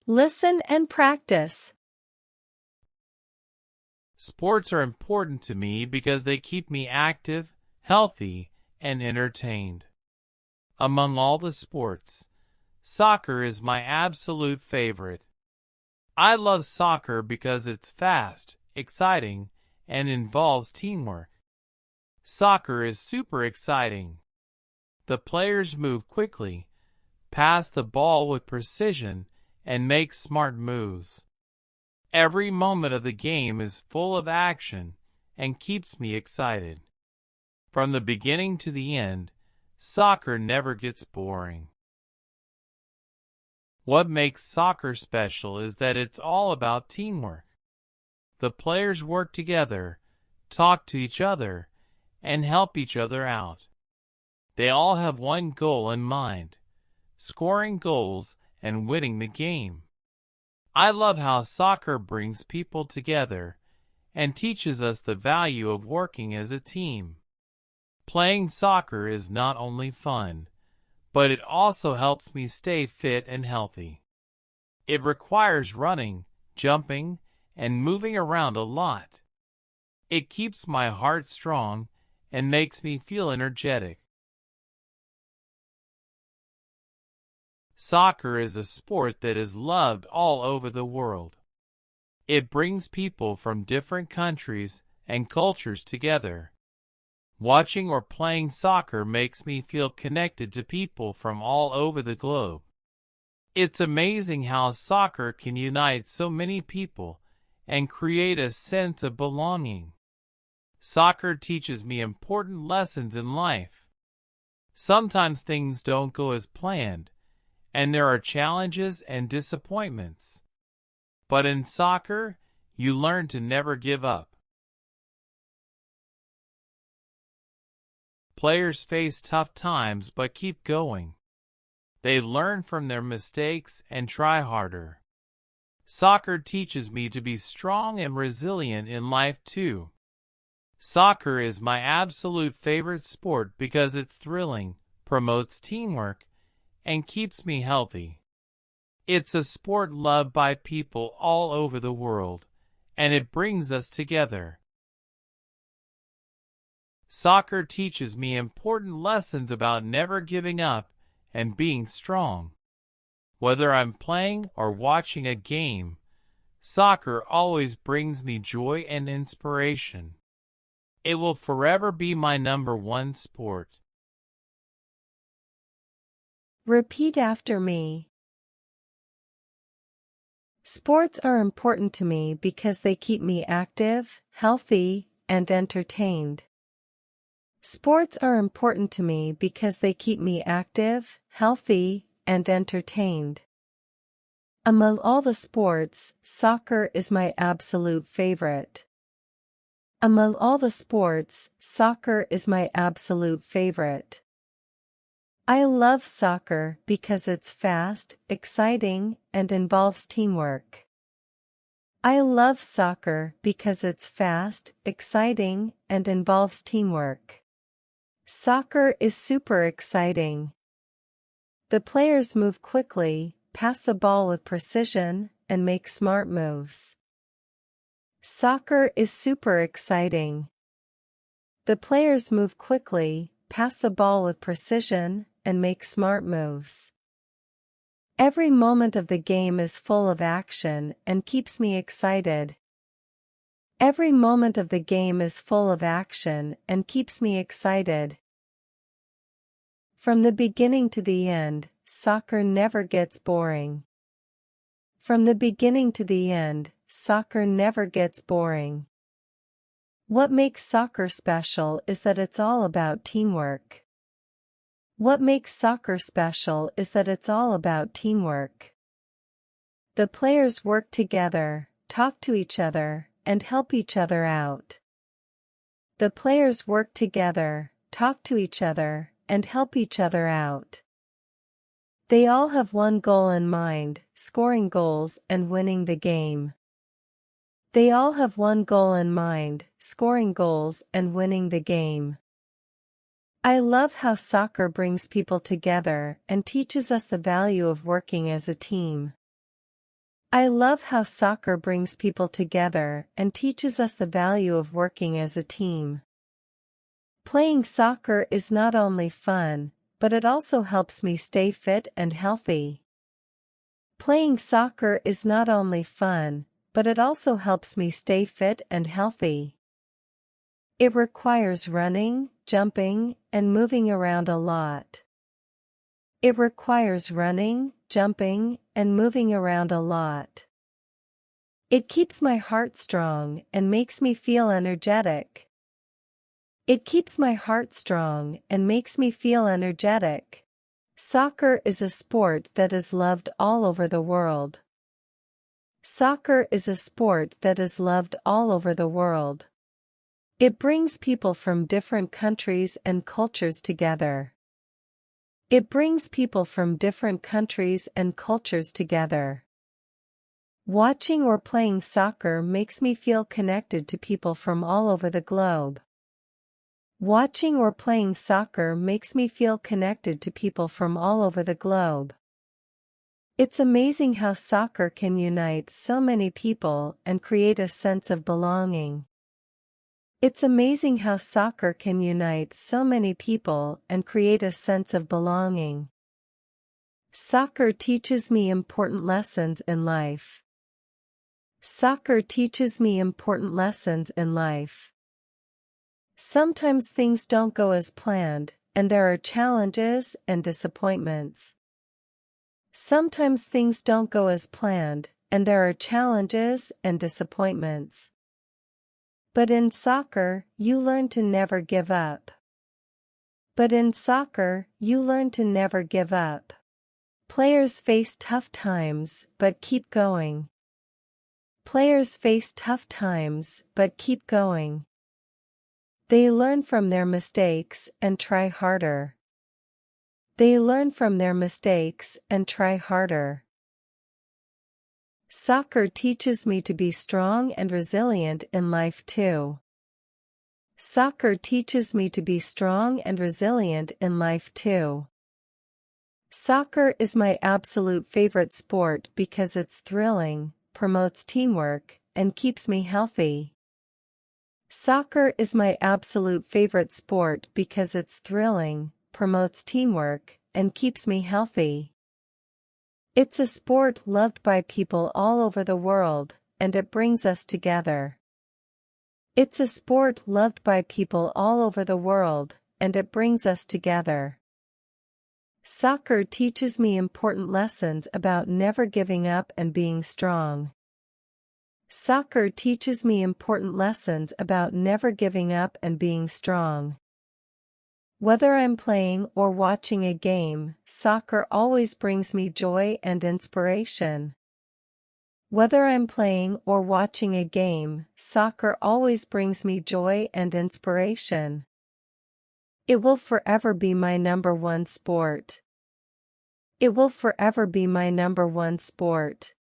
Listen and practice. Sports are important to me because they keep me active, healthy, and entertained. Among all the sports, soccer is my absolute favorite. I love soccer because it's fast, exciting, and involves teamwork. Soccer is super exciting. The players move quickly, pass the ball with precision, and make smart moves. Every moment of the game is full of action and keeps me excited. From the beginning to the end, soccer never gets boring. What makes soccer special is that it's all about teamwork. The players work together, talk to each other, and help each other out. They all have one goal in mind: scoring goals and winning the game. I love how soccer brings people together and teaches us the value of working as a team. Playing soccer is not only fun, but it also helps me stay fit and healthy. It requires running, jumping, and moving around a lot. It keeps my heart strong and makes me feel energetic. Soccer is a sport that is loved all over the world. It brings people from different countries and cultures together. Watching or playing soccer makes me feel connected to people from all over the globe. It's amazing how soccer can unite so many people and create a sense of belonging. Soccer teaches me important lessons in life. Sometimes things don't go as planned, and there are challenges and disappointments. But in soccer, you learn to never give up. Players face tough times but keep going. They learn from their mistakes and try harder. Soccer teaches me to be strong and resilient in life too. Soccer is my absolute favorite sport because it's thrilling, promotes teamwork, and keeps me healthy. It's a sport loved by people all over the world, and it brings us together. Soccer teaches me important lessons about never giving up and being strong. Whether I'm playing or watching a game, soccer always brings me joy and inspiration. It will forever be my number one sport. Repeat after me. Sports are important to me because they keep me active, healthy, and entertained. Sports are important to me because they keep me active, healthy, and entertained. Among all the sports, soccer is my absolute favorite. Among all the sports, soccer is my absolute favorite. I love soccer because it's fast, exciting, and involves teamwork. I love soccer because it's fast, exciting, and involves teamwork. Soccer is super exciting. The players move quickly, pass the ball with precision, and make smart moves. Soccer is super exciting. The players move quickly, pass the ball with precision, and make smart moves. Every moment of the game is full of action and keeps me excited. Every moment of the game is full of action and keeps me excited. From the beginning to the end, soccer never gets boring. From the beginning to the end, soccer never gets boring. What makes soccer special is that it's all about teamwork. What makes soccer special is that it's all about teamwork. The players work together, talk to each other, and help each other out. The players work together, talk to each other, and help each other out. They all have one goal in mind: scoring goals and winning the game. They all have one goal in mind: scoring goals and winning the game. I love how soccer brings people together and teaches us the value of working as a team. I love how soccer brings people together and teaches us the value of working as a team. Playing soccer is not only fun, but it also helps me stay fit and healthy. Playing soccer is not only fun, but it also helps me stay fit and healthy. It requires running, jumping, and moving around a lot. It requires running, jumping, and moving around a lot. It keeps my heart strong and makes me feel energetic. It keeps my heart strong and makes me feel energetic. Soccer is a sport that is loved all over the world. Soccer is a sport that is loved all over the world. It brings people from different countries and cultures together. It brings people from different countries and cultures together. Watching or playing soccer makes me feel connected to people from all over the globe. Watching or playing soccer makes me feel connected to people from all over the globe. It's amazing how soccer can unite so many people and create a sense of belonging. It's amazing how soccer can unite so many people and create a sense of belonging. Soccer teaches me important lessons in life. Soccer teaches me important lessons in life. Sometimes things don't go as planned, and there are challenges and disappointments. Sometimes things don't go as planned, and there are challenges and disappointments. But in soccer, you learn to never give up. But in soccer, you learn to never give up. Players face tough times, but keep going. Players face tough times, but keep going. They learn from their mistakes and try harder. They learn from their mistakes and try harder. Soccer teaches me to be strong and resilient in life too. Soccer teaches me to be strong and resilient in life too. Soccer is my absolute favorite sport because it's thrilling, promotes teamwork, and keeps me healthy. Soccer is my absolute favorite sport because it's thrilling, promotes teamwork, and keeps me healthy. It's a sport loved by people all over the world, and it brings us together. It's a sport loved by people all over the world, and it brings us together. Soccer teaches me important lessons about never giving up and being strong. Soccer teaches me important lessons about never giving up and being strong. Whether I'm playing or watching a game, soccer always brings me joy and inspiration. Whether I'm playing or watching a game, soccer always brings me joy and inspiration. It will forever be my number one sport. It will forever be my number one sport.